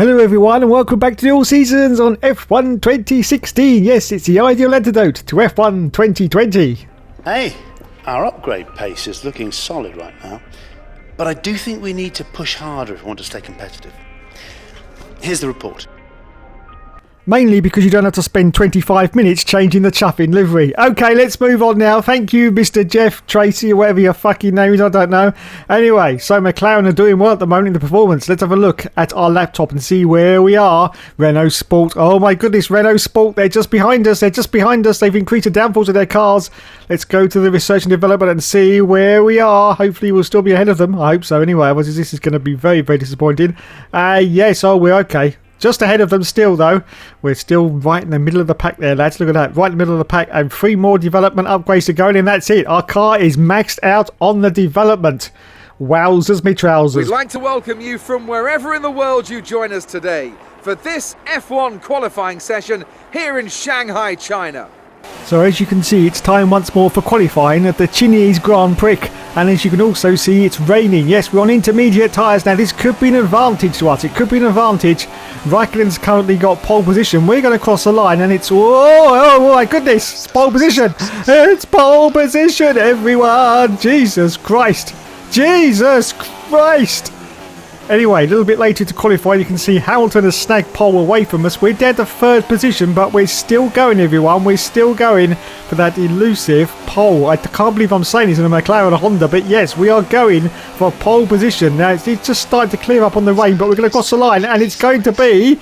Hello everyone and welcome back to the All Seasons on F1 2016. Yes, it's the ideal antidote to F1 2020. Hey, our upgrade pace is looking solid right now, but I do think we need to push harder if we want to stay competitive. Here's the report. Mainly because you don't have to spend 25 minutes changing the chuffing livery. Okay, let's move on now. Thank you, Mr. Jeff Tracy, or whatever your fucking name is, I don't know. Anyway, so McLaren are doing well at the moment in the performance. Let's have a look at our laptop and see where we are. Renault Sport. Oh my goodness, Renault Sport. They're just behind us. They've increased the downforce of their cars. Let's go to the research and development and see where we are. Hopefully we'll still be ahead of them. I hope so anyway. Otherwise this is going to be very, very disappointing. Yes, we're okay. Just ahead of them still, though. We're still right in the middle of the pack there, lads. Look at that. Right in the middle of the pack. And 3 more development upgrades to go in, and that's it. Our car is maxed out on the development. Wowzers me trousers. We'd like to welcome you from wherever in the world you join us today for this F1 qualifying session here in Shanghai, China. So as you can see, it's time once more for qualifying at the Chinese Grand Prix. And as you can also see, it's raining. Yes, we're on intermediate tyres now. This could be an advantage to us. It could be an advantage. Raikkonen's currently got pole position. We're going to cross the line and it's... Oh my goodness. It's pole position. It's pole position, everyone. Jesus Christ. Jesus Christ. Anyway, a little bit later to qualify, you can see Hamilton has snagged pole away from us. We're down to 3rd position, but we're still going, everyone. We're still going for that elusive pole. I can't believe I'm saying this in a McLaren Honda, but yes, we are going for pole position. Now, it's just starting to clear up on the rain, but we're going to cross the line, and it's going to be...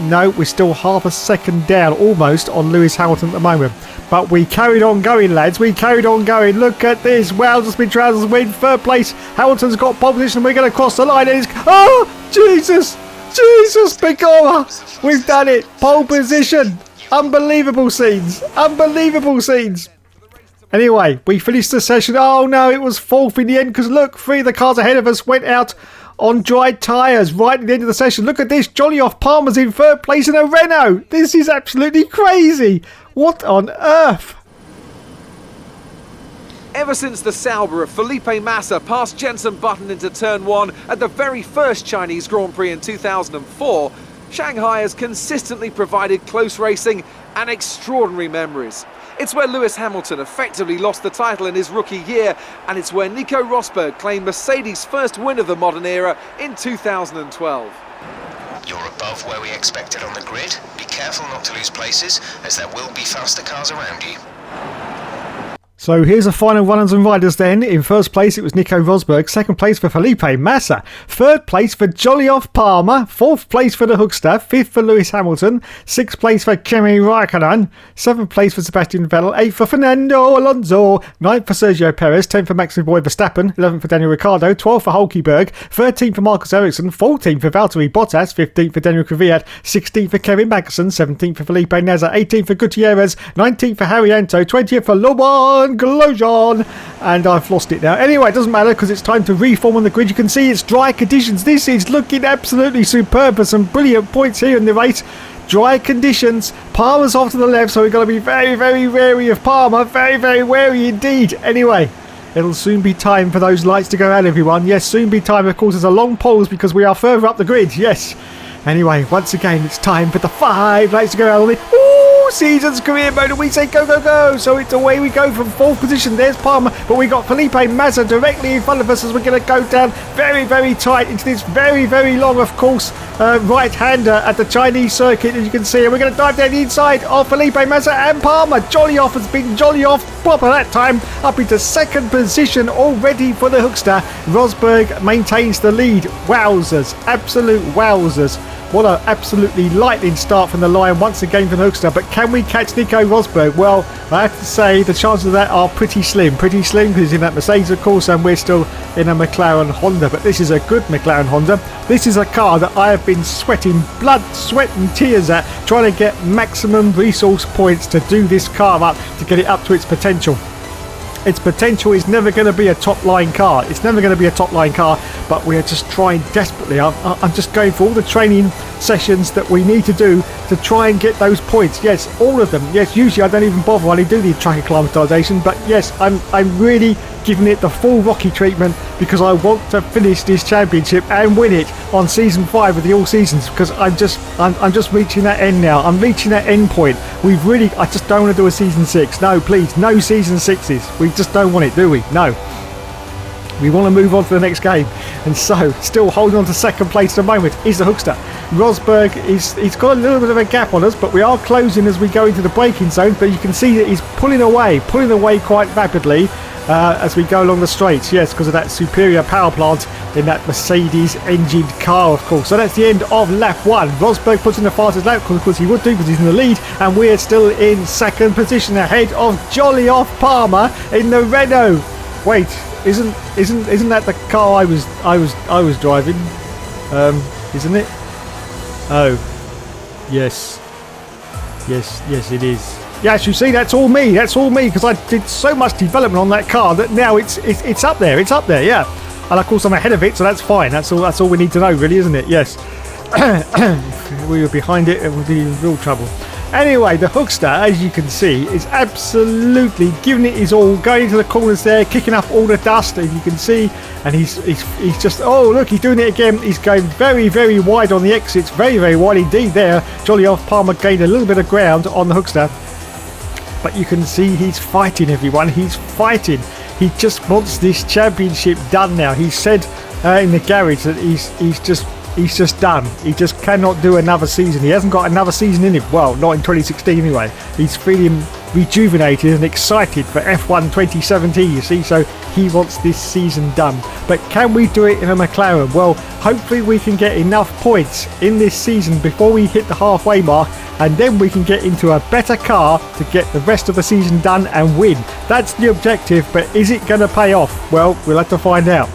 No, we're still half a second down, almost, on Lewis Hamilton at the moment. But we carried on going, lads. We carried on going. Look at this. Wow, just been trousers. We're in 3rd place. Hamilton's got pole position. We're going to cross the line. Oh, Jesus. Jesus, Bigora. We've done it. Pole position. Unbelievable scenes. Unbelievable scenes. Anyway, we finished the session. Oh, no, it was 4th in the end because, look, 3 of the cars ahead of us went out on dry tyres right at the end of the session. Look at this. Jolly off Palmer's in 3rd place in a Renault. This is absolutely crazy. What on earth? Ever since the Sauber of Felipe Massa passed Jenson Button into turn 1 at the very first Chinese Grand Prix in 2004, Shanghai has consistently provided close racing and extraordinary memories. It's where Lewis Hamilton effectively lost the title in his rookie year, and it's where Nico Rosberg claimed Mercedes' first win of the modern era in 2012. You're above where we expected on the grid. Be careful not to lose places, as there will be faster cars around you. So here's the final runners and riders then. In 1st place it was Nico Rosberg, 2nd place for Felipe Massa, 3rd place for Jolly Off Palmer, 4th place for the Hookster, 5th for Lewis Hamilton, 6th place for Kimi Raikkonen, 7th place for Sebastian Vettel, 8th for Fernando Alonso, 9th for Sergio Perez, 10th for Max Verstappen, 11th for Daniel Ricciardo, 12th for Hulkenberg, 13th for Marcus Ericsson, 14th for Valtteri Bottas, 15th for Daniel Kvyat, 16th for Kevin Magnussen, 17th for Felipe Nasr, 18th for Gutierrez, 19th for Harry Anto, 20th for Laurent Grosjean, and I've lost it now. Anyway, it doesn't matter because it's time to reform on the grid. You can see it's dry conditions. This is looking absolutely superb for some brilliant points here in the race. Dry conditions. Palmer's off to the left, so we've got to be very, very wary of Palmer. Very, very wary indeed. Anyway, it'll soon be time for those lights to go out, everyone. Yes, soon be time. Of course, there's a long pause because we are further up the grid. Yes. Anyway, once again, it's time for the 5 lights to go out on the... Season's career mode, and we say go, go, go. So it's away we go from 4th position. There's Palmer, but we got Felipe Massa directly in front of us as we're going to go down very, very tight into this very, very long, of course, right-hander at the Chinese circuit, as you can see. And we're going to dive down the inside of Felipe Massa and Palmer. Jolly off has been jolly off proper that time, up into 2nd position already for the Hookster. Rosberg maintains the lead. Wowzers, absolute wowzers. What an absolutely lightning start from the line once again from the Hookster. But can we catch Nico Rosberg? Well, I have to say the chances of that are pretty slim because he's in that Mercedes, of course, and we're still in a McLaren Honda. But this is a good McLaren Honda. This is a car that I have been sweating blood, sweat and tears at, trying to get maximum resource points to do this car up, to get it up to its potential. Its potential is never going to be a top-line car. It's never going to be a top-line car, but we are just trying desperately. I'm just going for all the training sessions that we need to do to try and get those points. Yes, all of them. Yes, usually I don't even bother. I only do the track acclimatization, but yes, I'm really giving it the full Rocky treatment because I want to finish this championship and win it on season 5 of the all seasons, because I'm just reaching that end now. I'm reaching that end point. I just don't want to do a season 6. No, please, no season 6s. We just don't want it, do we? No. We want to move on to the next game. And so, still holding on to second place at the moment is the Hookster. Rosberg, he's got a little bit of a gap on us, but we are closing as we go into the braking zone. But you can see that he's pulling away quite rapidly as we go along the straights. Yes, because of that superior power plant in that Mercedes engined car, of course. So that's the end of lap 1. Rosberg puts in the fastest lap, because he would do, because he's in the lead. And we're still in second position ahead of Jolly Off Palmer in the Renault. Wait, isn't that the car I was driving? Isn't it? Oh, yes, it is. Yes, you see, that's all me, because I did so much development on that car that now it's up there, yeah. And of course I'm ahead of it, so that's fine. That's all we need to know, really, isn't it? Yes. If we were behind it, it would be in real trouble. Anyway, the Hookster, as you can see, is absolutely giving it his all, going into the corners there, kicking up all the dust, as you can see, and he's just, oh look, he's doing it again. He's going very, very wide on the exits, very, very wide indeed there. Jolly Off Palmer gained a little bit of ground on the Hookster, but you can see he's fighting, everyone. He's fighting. He just wants this championship done now. He said in the garage that he's just done. He just cannot do another season. He hasn't got another season in him. Well, not in 2016 anyway. He's feeling rejuvenated and excited for F1 2017, you see, so he wants this season done. But can we do it in a McLaren? Well, hopefully we can get enough points in this season before we hit the halfway mark, and then we can get into a better car to get the rest of the season done and win. That's the objective, but is it going to pay off? Well, we'll have to find out.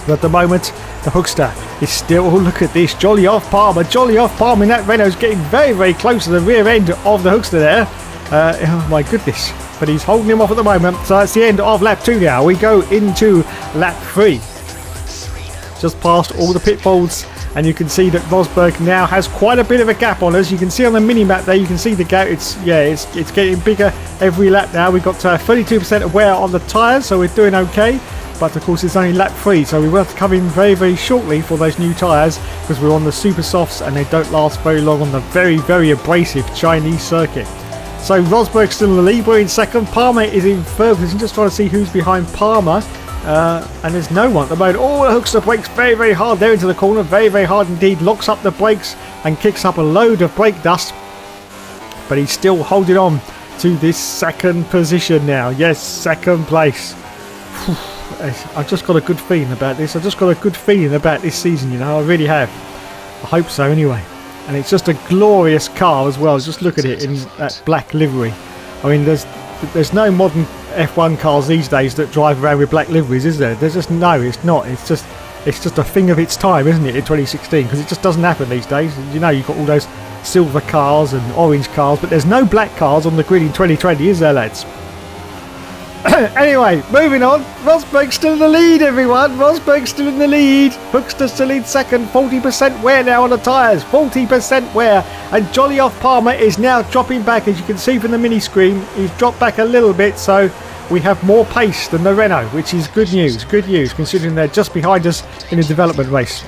But at the moment, the Hookster is still, oh, look at this, Jolly Off Palmer in that Renault is getting very, very close to the rear end of the Hookster there. Oh my goodness, but he's holding him off at the moment. So that's the end of lap 2 now. We go into lap 3. Just past all the pitfalls, and you can see that Rosberg now has quite a bit of a gap on us. You can see on the mini-map there, you can see the gap. It's getting bigger every lap now. We've got 32% of wear on the tyres, so we're doing okay. But of course it's only lap 3, so we will have to come in very, very shortly for those new tyres, because we're on the super softs and they don't last very long on the very, very abrasive Chinese circuit. So Rosberg's still in the lead, we're in second. Palmer is in third position, just trying to see who's behind Palmer. And there's no one at the moment. Oh, the Hookster brakes very, very hard there into the corner, very, very hard indeed. Locks up the brakes and kicks up a load of brake dust. But he's still holding on to this second position now. Yes, second place. I've just got a good feeling about this. I've just got a good feeling about this season, you know. I really have. I hope so anyway. And it's just a glorious car as well. Just look at it in that black livery. I mean, there's no modern F1 cars these days that drive around with black liveries, is there? There's just no. It's not. It's just a thing of its time, isn't it? In 2016, because it just doesn't happen these days. You know, you've got all those silver cars and orange cars, but there's no black cars on the grid in 2020, is there, lads? Anyway, moving on. Rosberg's still in the lead, everyone. Rosberg's still in the lead. Hookster still in second. 40% wear now on the tyres. 40% wear. And Jolly Off Palmer is now dropping back. As you can see from the mini screen, he's dropped back a little bit. So we have more pace than the Renault, which is good news. Good news, considering they're just behind us in a development race.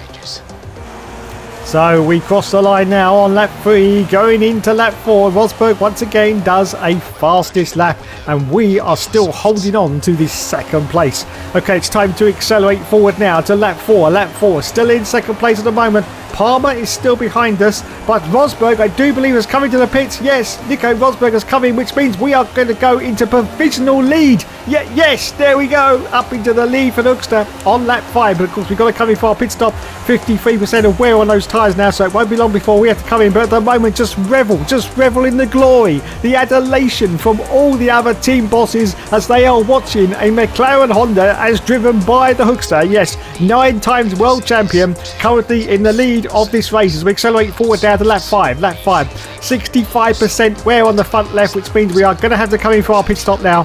So we cross the line now on lap 3, going into lap 4. Rosberg once again does a fastest lap, and we are still holding on to this second place. Okay, it's time to accelerate forward now to lap 4. Lap 4, still in second place at the moment. Palmer is still behind us, but Rosberg, I do believe, is coming to the pits. Yes, Nico Rosberg has come in, which means we are going to go into provisional lead. Yes, there we go, up into the lead for Hookster on lap 5. But of course, we've got to come in for our pit stop. 53% of wear on those tyres now, so it won't be long before we have to come in. But at the moment, just revel in the glory, the adulation from all the other team bosses as they are watching a McLaren Honda as driven by the Hookster. Yes, 9 times world champion, currently in the lead of this race as we accelerate forward down to lap 5. 65% wear on the front left, which means we are going to have to come in for our pit stop now.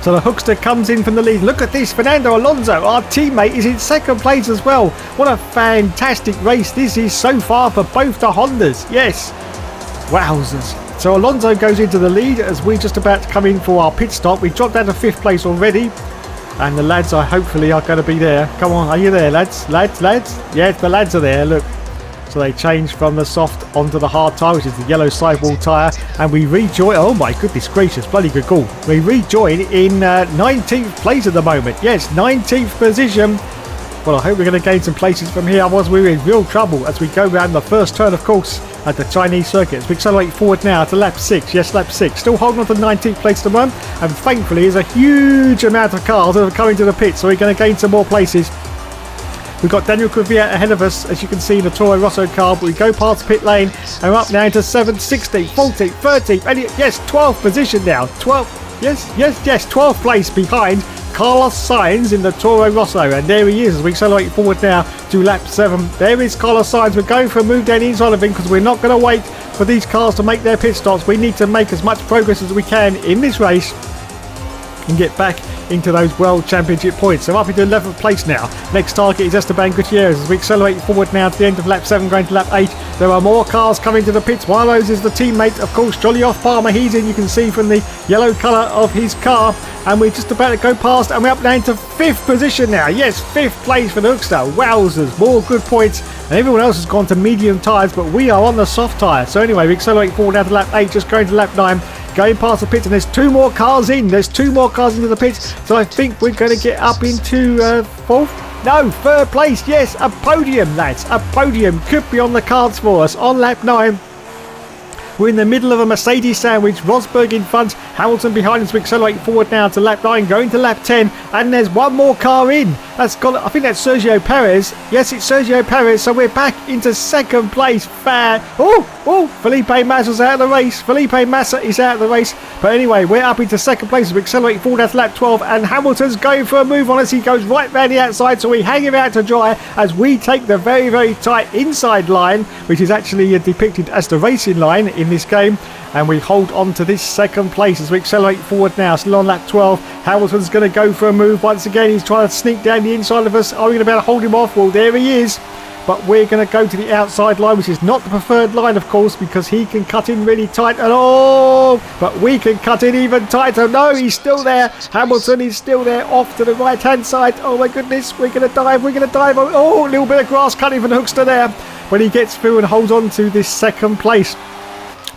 So the Hookster comes in from the lead. Look at this, Fernando Alonso, our teammate, is in second place as well. What a fantastic race this is so far for both the Hondas. Yes, wowzers. So Alonso goes into the lead as we're just about to come in for our pit stop. We dropped down to 5th place already. And the lads are hopefully are going to be there. Come on, are you there, lads? Lads? Yes, the lads are there, look. So they change from the soft onto the hard tyre, which is the yellow sidewall tyre. And we rejoin. Oh my goodness gracious, bloody good call. We rejoin in 19th place at the moment. Yes, 19th position. Well, I hope we're going to gain some places from here. Otherwise, we're in real trouble as we go around the first turn, of course, at the Chinese circuit. As we accelerate forward now to lap 6. Yes, lap 6. Still holding on to 19th place at the moment. And thankfully, there's a huge amount of cars that are coming to the pit. So we're going to gain some more places. We've got Daniel Kvyat ahead of us, as you can see in the Toro Rosso car, but we go past pit lane and we're up now into 7th, 16th, 14th, 13th, and yes, 12th position now. 12th place behind Carlos Sainz in the Toro Rosso, and there he is as we accelerate forward now to lap 7. There is Carlos Sainz. We're going for a move down the inside of him because we're not going to wait for these cars to make their pit stops. We need to make as much progress as we can in this race and get back into those World Championship points. So up into 11th place now. Next target is Esteban Gutierrez as we accelerate forward now to the end of lap 7 going to lap 8. There are more cars coming to the pits. One of those is the teammate, of course, Jolly Off Palmer. He's in, you can see from the yellow colour of his car. And we're just about to go past and we're up now into 5th position now. Yes, 5th place for the Hookster. Wowzers, more good points. And everyone else has gone to medium tyres, but we are on the soft tyre. So anyway, we accelerate forward now to lap 8, just going to lap 9. Going past the pits, and there's 2 more cars in. There's 2 more cars into the pits. So I think we're going to get up into 4th. No, 3rd place. Yes, a podium, lads. A podium could be on the cards for us on lap 9. We're in the middle of a Mercedes sandwich. Rosberg in front, Hamilton behind us. We accelerate forward now to lap 9, going to lap 10, and there's 1 more car in. That's got, I think that's Sergio Perez. Yes, it's Sergio Perez. So we're back into 2nd place. Felipe Massa's out of the race. Felipe Massa is out of the race. But anyway, we're up into 2nd place. We accelerate forward now to lap 12, and Hamilton's going for a move on us. He goes right round the outside, so we hang him out to dry as we take the very, very tight inside line, which is actually depicted as the racing line in this game, and we hold on to this 2nd place as we accelerate forward now. Still on lap 12. Hamilton's going to go for a move once again. He's trying to sneak down the inside of us. Are we going to be able to hold him off? Well, there he is. But we're going to go to the outside line, which is not the preferred line, of course, because he can cut in really tight. And but we can cut in even tighter. No, he's still there. Hamilton is still there, off to the right-hand side. Oh my goodness, we're going to dive. Oh, a little bit of grass cutting for the Hookster there. When he gets through and holds on to this 2nd place.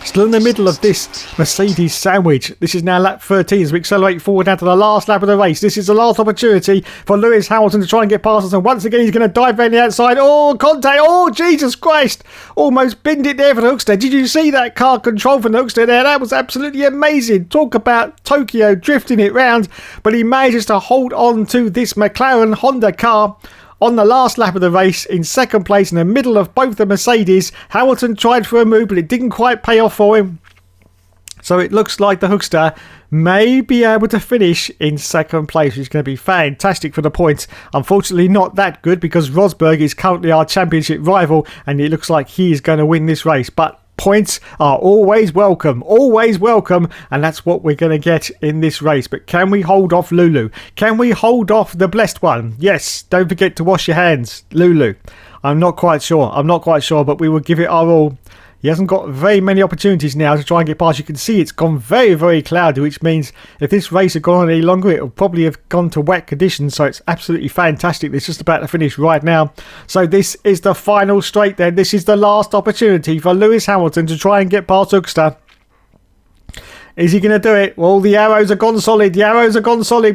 Still in the middle of this Mercedes sandwich. This is now lap 13 as we accelerate forward now to the last lap of the race. This is the last opportunity for Lewis Hamilton to try and get past us. And once again, he's going to dive around the outside. Oh, contact. Oh, Jesus Christ. Almost binned it there for the Hookster. Did you see that car control from the Hookster there? That was absolutely amazing. Talk about Tokyo drifting it round. But he manages to hold on to this McLaren Honda car on the last lap of the race in 2nd place in the middle of both the Mercedes. Hamilton tried for a move, but it didn't quite pay off for him. So it looks like the Hookster may be able to finish in 2nd place, which is going to be fantastic for the points. Unfortunately, not that good because Rosberg is currently our championship rival, and it looks like he is going to win this race. But points are always welcome, and that's what we're going to get in this race. But can we hold off Lulu? Can we hold off the blessed one? Yes, don't forget to wash your hands, Lulu. I'm not quite sure, but we will give it our all. He hasn't got very many opportunities now to try and get past. You can see it's gone very, very cloudy, which means if this race had gone on any longer, it would probably have gone to wet conditions. So it's absolutely fantastic. It's just about to finish right now. So this is the final straight then. This is the last opportunity for Lewis Hamilton to try and get past Hookster. Is he going to do it? Well, the arrows are gone solid.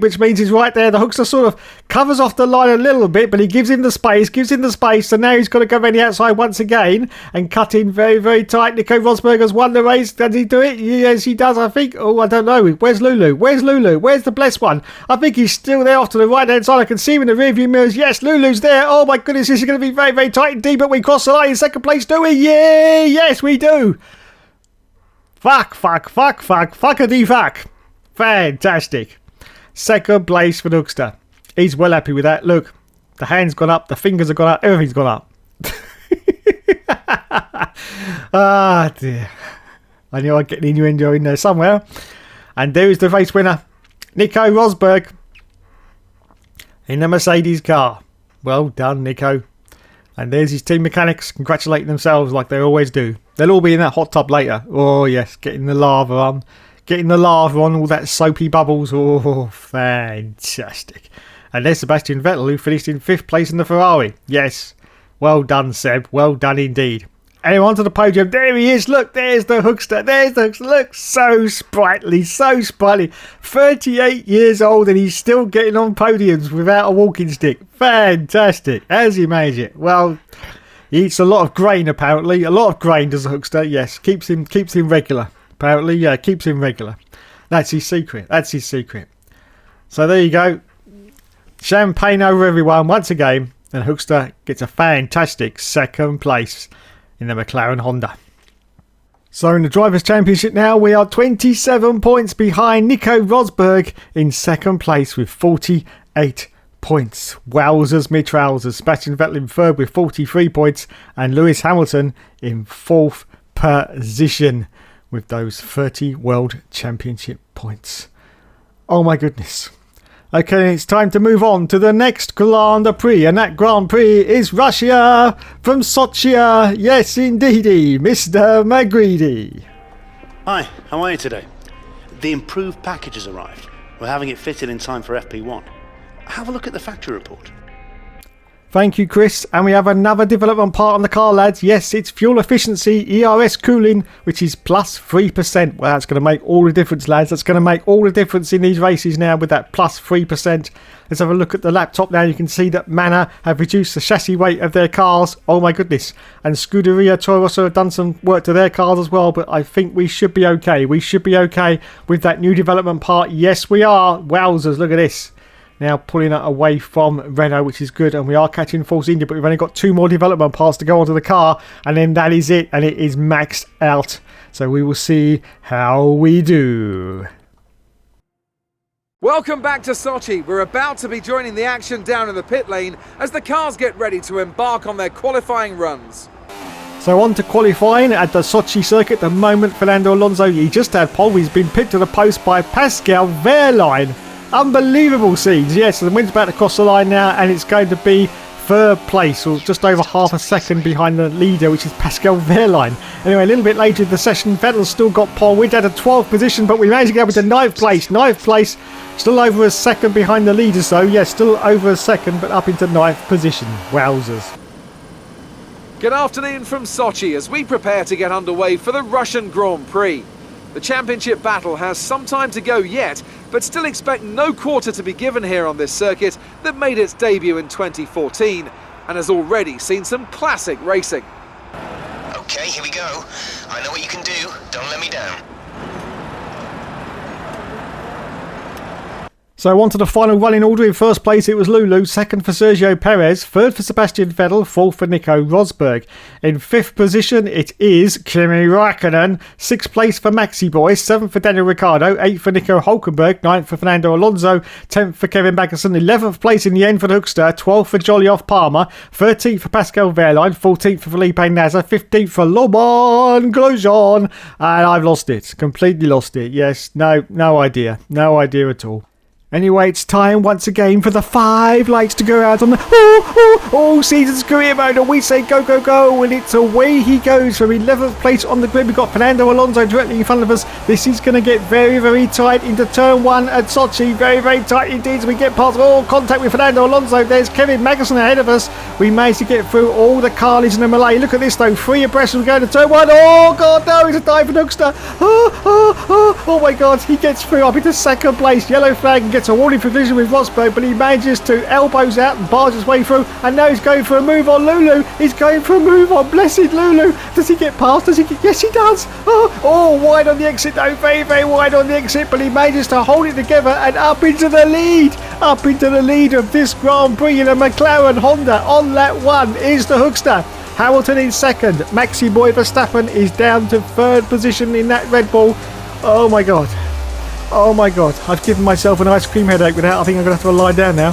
Which means he's right there. The Hookster sort of covers off the line a little bit, but he gives him the space. So now he's got to go around the outside once again and cut in very, very tight. Nico Rosberg has won the race. Does he do it? Yes, he does, I think. Oh, I don't know. Where's Lulu? Where's the blessed one? I think he's still there off to the right-hand side. I can see him in the rearview mirrors. Yes, Lulu's there. Oh, my goodness. This is going to be very, very tight indeed, but we cross the line in 2nd place, do we? Yeah, yes, we do. Fuckity fuck. Fantastic. 2nd place for the Hookster. He's well happy with that. Look, the hand's gone up, the fingers have gone up, everything's gone up. Ah, dear. I knew I'd get an innuendo in there somewhere. And there is the race winner, Nico Rosberg, in the Mercedes car. Well done, Nico. And there's his team mechanics congratulating themselves like they always do. They'll all be in that hot tub later. Oh, yes, getting the lava on, getting the lava on, all that soapy bubbles. Oh, fantastic. And there's Sebastian Vettel, who finished in 5th place in the Ferrari. Yes, well done, Seb. Well done indeed. Anyway, onto the podium. There he is. Look, there's the Hookster. There's the Hookster. Look, so sprightly, so sprightly. 38 years old and he's still getting on podiums without a walking stick. Fantastic. How's he managed it? Well, he eats a lot of grain, apparently. A lot of grain does the Hookster. Yes, keeps him regular. Apparently, yeah, keeps him regular. That's his secret. That's his secret. So there you go. Champagne over everyone once again. And Hookster gets a fantastic 2nd place in the McLaren Honda. So in the Drivers' Championship now, we are 27 points behind Nico Rosberg in 2nd place with 48 points. Wowzers, mid-trousers. Sebastian Vettel in 3rd with 43 points and Lewis Hamilton in 4th position with those 30 World Championship points. Oh my goodness. Okay, it's time to move on to the next Grand Prix, and that Grand Prix is Russia from Sochi. Yes, indeedy, Mr. McGreedy. Hi, how are you today? The improved package has arrived. We're having it fitted in time for FP1. Have a look at the factory report. Thank you, Chris. And we have another development part on the car, lads. Yes, it's fuel efficiency, ERS cooling, which is plus 3%. Well, that's going to make all the difference, lads. That's going to make all the difference in these races now with that plus 3%. Let's have a look at the laptop now. You can see that Manor have reduced the chassis weight of their cars. Oh, my goodness. And Scuderia Toro Rosso have done some work to their cars as well. But I think we should be okay. We should be okay with that new development part. Yes, we are. Wowzers, look at this. Now pulling it away from Renault, which is good, and we are catching Force India, but we've only got 2 more development parts to go onto the car, and then that is it, and it is maxed out. So we will see how we do. Welcome back to Sochi. We're about to be joining the action down in the pit lane as the cars get ready to embark on their qualifying runs. So on to qualifying at the Sochi circuit. At the moment, Fernando Alonso, he just had pole. He's been pinned to the post by Pascal Wehrlein. Unbelievable scenes. Yes, the wind's about to cross the line now, and it's going to be 3rd place, or just over half a second behind the leader, which is Pascal Wehrlein. Anyway, a little bit later in the session, Vettel's still got pole. We're down to 12th position, but we managed to get up into 9th place. 9th place, still over a second behind the leaders, though. Yes, still over a second, but up into 9th position. Wowzers. Good afternoon from Sochi as we prepare to get underway for the Russian Grand Prix. The championship battle has some time to go yet, but still expect no quarter to be given here on this circuit that made its debut in 2014 and has already seen some classic racing. Okay, here we go. I know what you can do. Don't let me down. So on to the final running order. In 1st place it was Lulu, 2nd for Sergio Perez, 3rd for Sebastian Vettel, 4th for Nico Rosberg. In 5th position it is Kimi Raikkonen, 6th place for Maxi Boy, 7th for Daniel Ricciardo, 8th for Nico Hulkenberg, 9th for Fernando Alonso, 10th for Kevin Magnussen, 11th place in the end for the Hookster, 12th for Jolly-Off Palmer, 13th for Pascal Wehrlein, 14th for Felipe Nasr, 15th for Laurent Grosjean, and I've lost it, completely lost it. Yes, no idea at all. Anyway, it's time once again for the 5 lights to go out on the season's career mode, and we say go, go, go, and it's away he goes from 11th place on the grid. We've got Fernando Alonso directly in front of us. This is going to get very, very tight into turn 1 at Sochi. Very, very tight indeed as we get past all contact with Fernando Alonso. There's Kevin Magnussen ahead of us. We managed to get through all the Carlies and the Malay. Look at this though, 3 abreast as we go to turn 1. Oh god, no, it's a dive for Hookster. Oh my god, he gets through up into 2nd place. Yellow flag and gets a warning for collision with Rosberg, but he manages to elbows out and bars his way through, and now he's going for a move on Lulu. He's going for a move on blessed Lulu. Does he get past? Yes, he does. Oh, wide on the exit though, very, very wide on the exit, but he manages to hold it together and up into the lead of this Grand Prix in a McLaren Honda. On lap 1 is the Hookster. Hamilton in 2nd. Maxi Boy Verstappen is down to 3rd position in that Red Bull. Oh my god, I've given myself an ice cream headache with that. I think I'm going to have to lie down now.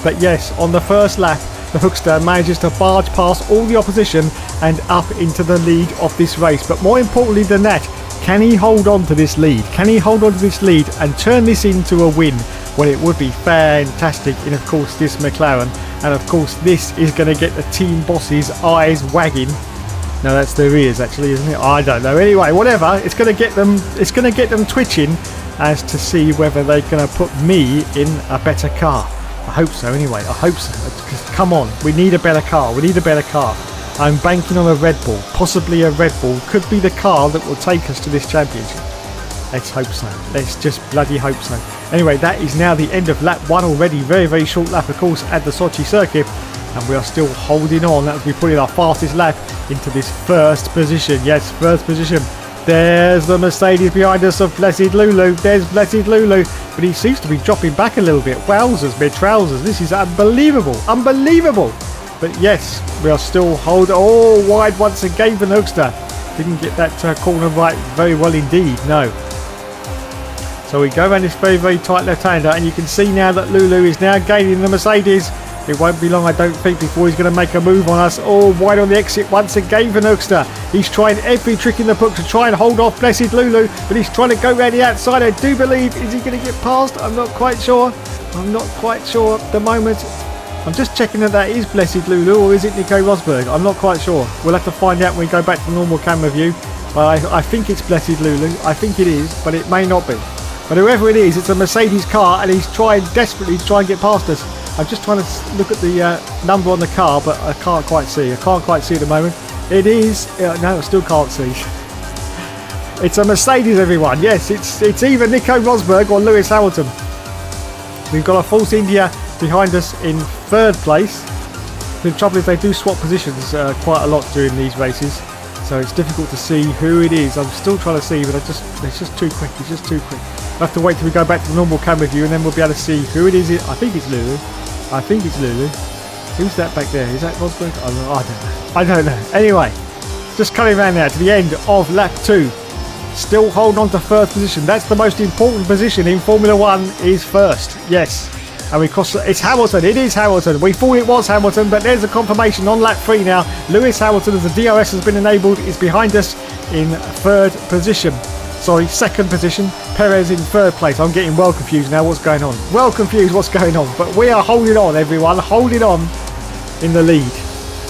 But yes, on the first lap, the Hookster manages to barge past all the opposition and up into the lead of this race. But more importantly than that, can he hold on to this lead? Can he hold on to this lead and turn this into a win? Well, it would be fantastic in, of course, this McLaren. And of course, this is going to get the team boss's eyes wagging. No, that's their ears actually, isn't it? I don't know. Anyway, whatever. It's going to get them. It's going to get them twitching as to see whether they're going to put me in a better car. I hope so. Anyway, I hope so. Come on, we need a better car. We need a better car. I'm banking on a Red Bull. Possibly a Red Bull could be the car that will take us to this championship. Let's hope so. Let's just bloody hope so. Anyway, that is now the end of lap 1 already. Very, very short lap, of course, at the Sochi circuit. And we are still holding on as we put in our fastest lap into this first position. Yes, first position. There's the Mercedes behind us of Blessed Lulu. There's Blessed Lulu. But he seems to be dropping back a little bit. Wowzers, mid-trousers. This is unbelievable. Unbelievable. But yes, we are still holding. Oh, wide once again for Hoogster. Didn't get that corner right very well indeed. No. So we go around this very, very tight left-hander. And you can see now that Lulu is now gaining the Mercedes. It won't be long, I don't think, before he's going to make a move on us. Oh, wide on the exit once again for Hoogster. He's trying every trick in the book to try and hold off Blessed Lulu, but he's trying to go around the outside. I do believe, is he going to get past? I'm not quite sure. I'm not quite sure at the moment. I'm just checking that is Blessed Lulu, or is it Nico Rosberg? I'm not quite sure. We'll have to find out when we go back to the normal camera view. But I think it's Blessed Lulu. I think it is, but it may not be. But whoever it is, it's a Mercedes car, and he's trying desperately to try and get past us. I'm just trying to look at the number on the car, but I can't quite see. I can't quite see at the moment. It is... no, I still can't see. It's a Mercedes, everyone. Yes, it's either Nico Rosberg or Lewis Hamilton. We've got a Force India behind us in third place. The trouble is they do swap positions quite a lot during these races, so it's difficult to see who it is. I'm still trying to see, but it's just too quick. It's just too quick. We'll have to wait till we go back to the normal camera view, and then we'll be able to see who it is. I think it's Lulu. I think it's Lulu. Who's that back there? Is that Rosberg? I don't know. I don't know. Anyway, just coming around now to the end of lap 2. Still holding on to first position. That's the most important position in Formula 1 is first. Yes. And we cross. It's Hamilton. It is Hamilton. We thought it was Hamilton, but there's a confirmation on lap 3 now. Lewis Hamilton, as the DRS has been enabled, is behind us in third position. Sorry, second position. Perez in third place. I'm getting well confused now. What's going on? Well confused what's going on. But we are holding on, everyone. Holding on in the lead.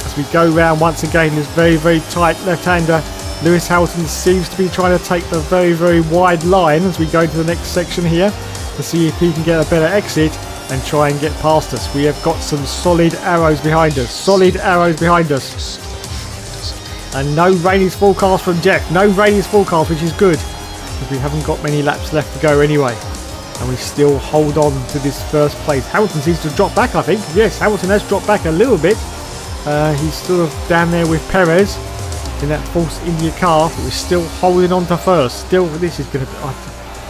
As we go round once again, this very, very tight left-hander. Lewis Hamilton seems to be trying to take the very, very wide line as we go to the next section here to see if he can get a better exit and try and get past us. We have got some solid arrows behind us. Solid arrows behind us. And no rain is forecast from Jeff. No rain is forecast, which is good. We haven't got many laps left to go anyway, and we still hold on to this first place. Hamilton seems to drop back, I think. Yes, Hamilton has dropped back a little bit. He's sort of down there with Perez in that Force India car, but we're still holding on to first. Still, this is going to be...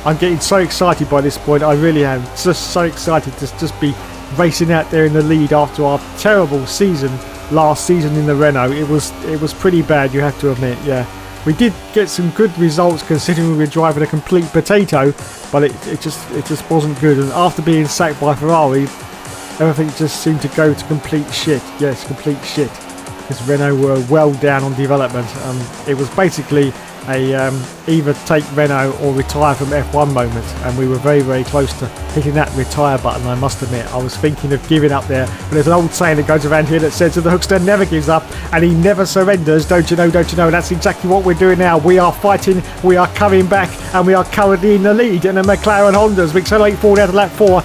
I'm getting so excited by this point. I really am. Just so excited to just be racing out there in the lead after our terrible season last season in the Renault. It was pretty bad, you have to admit. Yeah. We did get some good results considering we were driving a complete potato, but it just wasn't good. And after being sacked by Ferrari, everything just seemed to go to complete shit. Yes, complete shit. Because Renault were well down on development. It was basically a either take Renault or retire from F1 moment, and we were very, very close to hitting that retire button. I must admit, I was thinking of giving up there, but there's an old saying that goes around here that says that the Hoogster never gives up and he never surrenders. Don't you know, don't you know? That's exactly what we're doing now. We are fighting, we are coming back, and we are currently in the lead in the McLaren Hondas. We accelerate forward out of lap 4.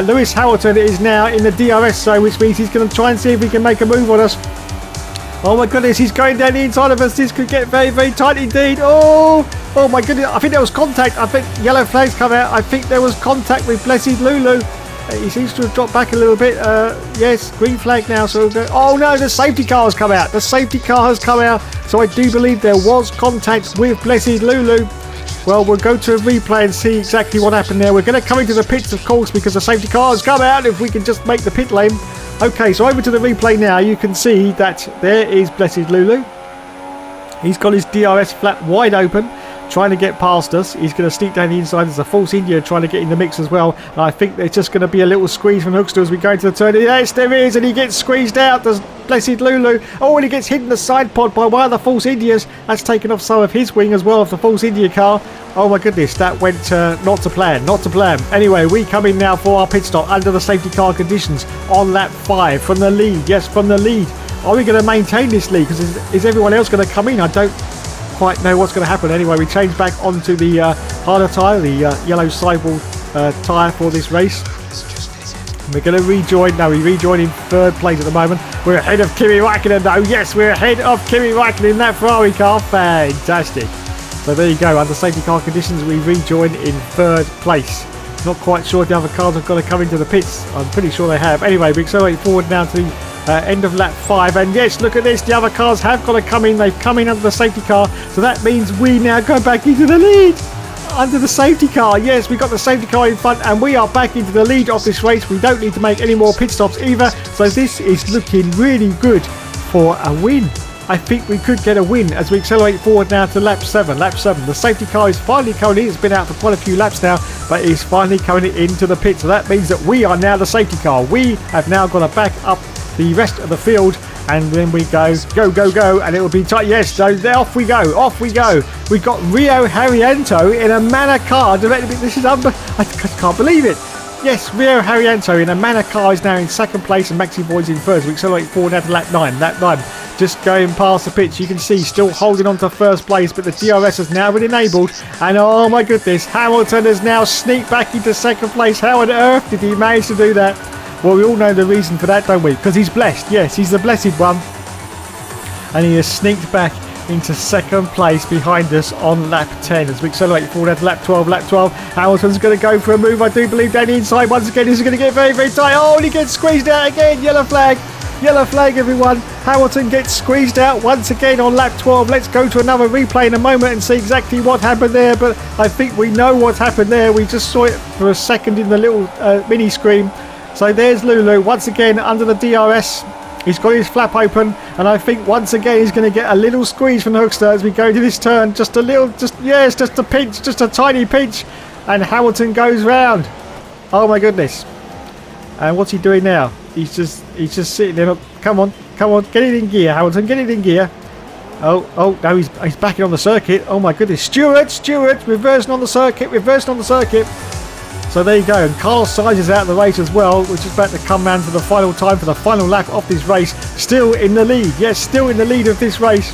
Lewis Hamilton is now in the DRS zone, which means he's going to try and see if he can make a move on us. Oh my goodness, he's going down the inside of us. This could get very, very tight indeed. Oh my goodness. I think there was contact. I think yellow flags come out. I think there was contact with Blessed Lulu. He seems to have dropped back a little bit. Yes, green flag now. So we'll go. Oh no, the safety car has come out. The safety car has come out. So I do believe there was contact with Blessed Lulu. Well, we'll go to a replay and see exactly what happened there. We're going to come into the pits, of course, because the safety car has come out. If we can just make the pit lane. Okay, so over to the replay now. You can see that there is Blessed Lulu. He's got his DRS flap wide open, trying to get past us. He's going to sneak down the inside. There's a Force India trying to get in the mix as well. And I think there's just going to be a little squeeze from Hoogster as we go into the turn. Yes, there is, and he gets squeezed out. There's Blessed Lulu. Oh, and he gets hit in the side pod by one of the Force Indias. That's taken off some of his wing as well of the Force India car. Oh my goodness, that went not to plan, not to plan. Anyway, we come in now for our pit stop under the safety car conditions on lap 5 from the lead. Yes, from the lead Are we going to maintain this lead? Because is everyone else going to come in? I don't quite know what's going to happen. Anyway, we change back onto the harder tyre, the yellow sidewall tyre for this race. We're going to rejoin. No, we rejoin in third place at the moment. We're ahead of Kimi Raikkonen though. Yes, we're ahead of Kimi Raikkonen in that Ferrari car. Fantastic. So there you go. Under safety car conditions, we rejoin in third place. Not quite sure if the other cars have got to come into the pits. I'm pretty sure they have. Anyway, we accelerate forward now to the end of lap 5. And yes, look at this. The other cars have got to come in. They've come in under the safety car. So that means we now go back into the lead. Under the safety car, yes, we got the safety car in front and we are back into the lead of this race. We don't need to make any more pit stops either, so this is looking really good for a win. I think we could get a win as we accelerate forward now to lap 7. Lap 7, the safety car is finally coming in. It's been out for quite a few laps now, but it's finally coming into the pit, so that means that we are now the safety car. We have now got to back up the rest of the field, and then we go, and it will be tight. Yes, so off we go. We've got Rio Haryanto in a Manor car. This is I can't believe it. Yes, Rio Haryanto in a Manor car is now in second place, and Maxi Boyd's in first. We accelerate forward now to lap 9. Lap 9, just going past the pitch. You can see still holding on to first place, but the DRS has now been enabled, and oh my goodness, Hamilton has now sneaked back into second place. How on earth did he manage to do that? Well, we all know the reason for that, don't we? Because he's blessed. Yes, he's the blessed one. And he has sneaked back into second place behind us on lap 10 as we accelerate forward to lap 12. Lap 12, Hamilton's going to go for a move, I do believe, down the inside. Once again, this is going to get very, very tight. Oh, and he gets squeezed out again. Yellow flag, everyone. Hamilton gets squeezed out once again on lap 12. Let's go to another replay in a moment and see exactly what happened there, but I think we know what happened there. We just saw it for a second in the little mini screen. So there's Lulu once again under the DRS. He's got his flap open, and I think once again he's going to get a little squeeze from the hookster as we go to this turn. Just a little, just a pinch, just a tiny pinch, and Hamilton goes round. Oh my goodness! And what's he doing now? He's just sitting there. Come on, get it in gear, Hamilton, get it in gear. Oh no, he's backing on the circuit. Oh my goodness, Stewart, reversing on the circuit. So there you go, and Carlos Sainz is out of the race as well, which is about to come round for the final time for the final lap of this race. Still in the lead, yes, still in the lead of this race.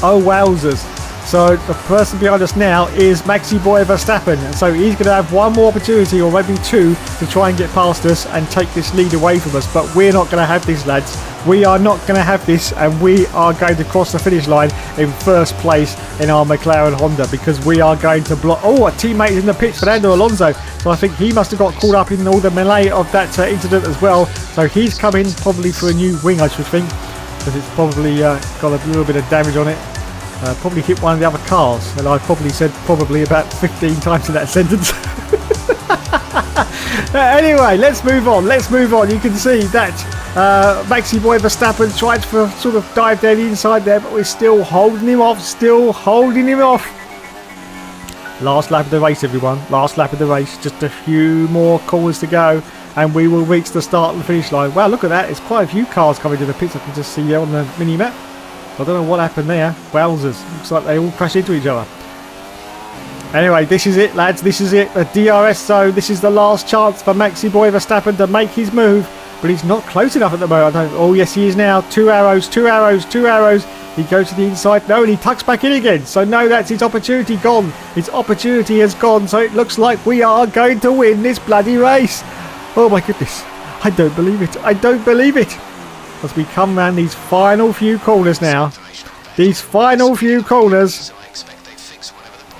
Oh wowzers. So the person behind us now is Maxi Boy Verstappen, and so he's going to have one more opportunity, or maybe two, to try and get past us and take this lead away from us. But we're not going to have this, lads. We are not going to have this, and we are going to cross the finish line in first place in our McLaren Honda, because we are going to block. Oh, a teammate is in the pits, Fernando Alonso. So I think he must have got caught up in all the melee of that incident as well. So he's coming probably for a new wing, I should think, because it's probably got a little bit of damage on it. Probably hit one of the other cars, and I've probably said probably about 15 times in that sentence. Anyway, let's move on. You can see that Maxi Boy Verstappen tried to sort of dive down the inside there, but we're still holding him off. Last lap of the race, everyone. Last lap of the race. Just a few more corners to go, and we will reach the start and the finish line. Wow, look at that. It's quite a few cars coming to the pits. I can just see on the mini-map. I don't know what happened there. Wowzers. Looks like they all crashed into each other. Anyway, this is it, lads. This is it. The DRS zone. This is the last chance for Maxi Boy Verstappen to make his move. But he's not close enough at the moment. Oh, yes, he is now. Two arrows. He goes to the inside. No, and he tucks back in again. So, no, that's his opportunity gone. His opportunity has gone. So, it looks like we are going to win this bloody race. Oh, my goodness. I don't believe it. As we come round these final few corners now. The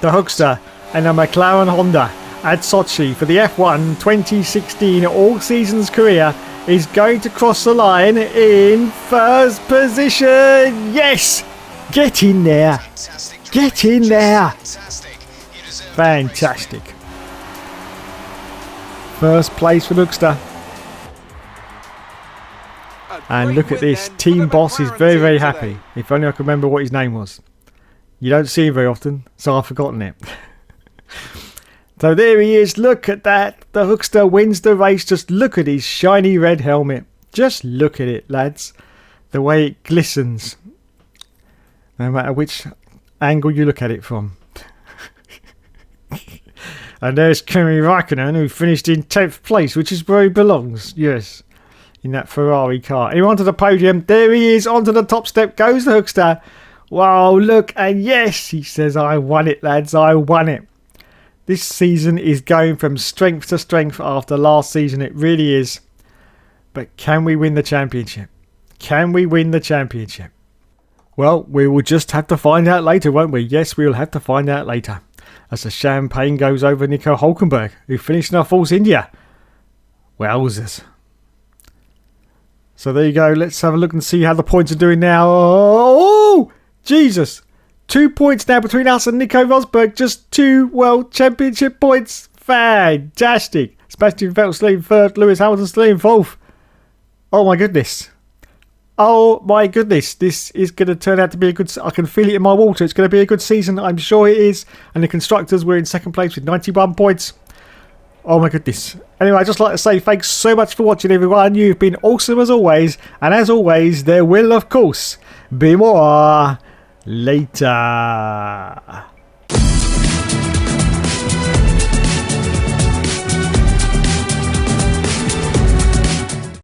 Hookster and the McLaren Honda at Sochi for the F1 2016 All Seasons career is going to cross the line in first position. Yes! Get in there. Fantastic. First place for Hookster. And look at this, Team Boss is very, very happy. If only I could remember what his name was. You don't see him very often, so I've forgotten it. So there he is, look at that. The Hookster wins the race. Just look at his shiny red helmet. Just look at it, lads. The way it glistens. No matter which angle you look at it from. And there's Kimi Raikkonen, who finished in 10th place, which is where he belongs. Yes. in that Ferrari car. And onto the podium. There he is. Onto the top step goes the Hookster. Wow, look. And yes, he says, I won it, lads. I won it. This season is going from strength to strength after last season. It really is. But can we win the championship? Can we win the championship? Well, we will just have to find out later, won't we? Yes, we will have to find out later. As the champagne goes over Nico Hulkenberg, who finished in our Force India. Wowzers. So there you go. Let's have a look and see how the points are doing now. Oh, Jesus. 2 points now between us and Nico Rosberg. Just 2 World Championship points. Fantastic. Sebastian Vettel still in 3rd. Lewis Hamilton still in 4th. Oh my goodness. Oh my goodness. This is going to turn out to be a good... I can feel it in my water. It's going to be a good season. I'm sure it is. And the constructors were in 2nd place with 91 points. Oh my goodness. Anyway, I'd just like to say thanks so much for watching, everyone. You've been awesome as always. And as always, there will, of course, be more later.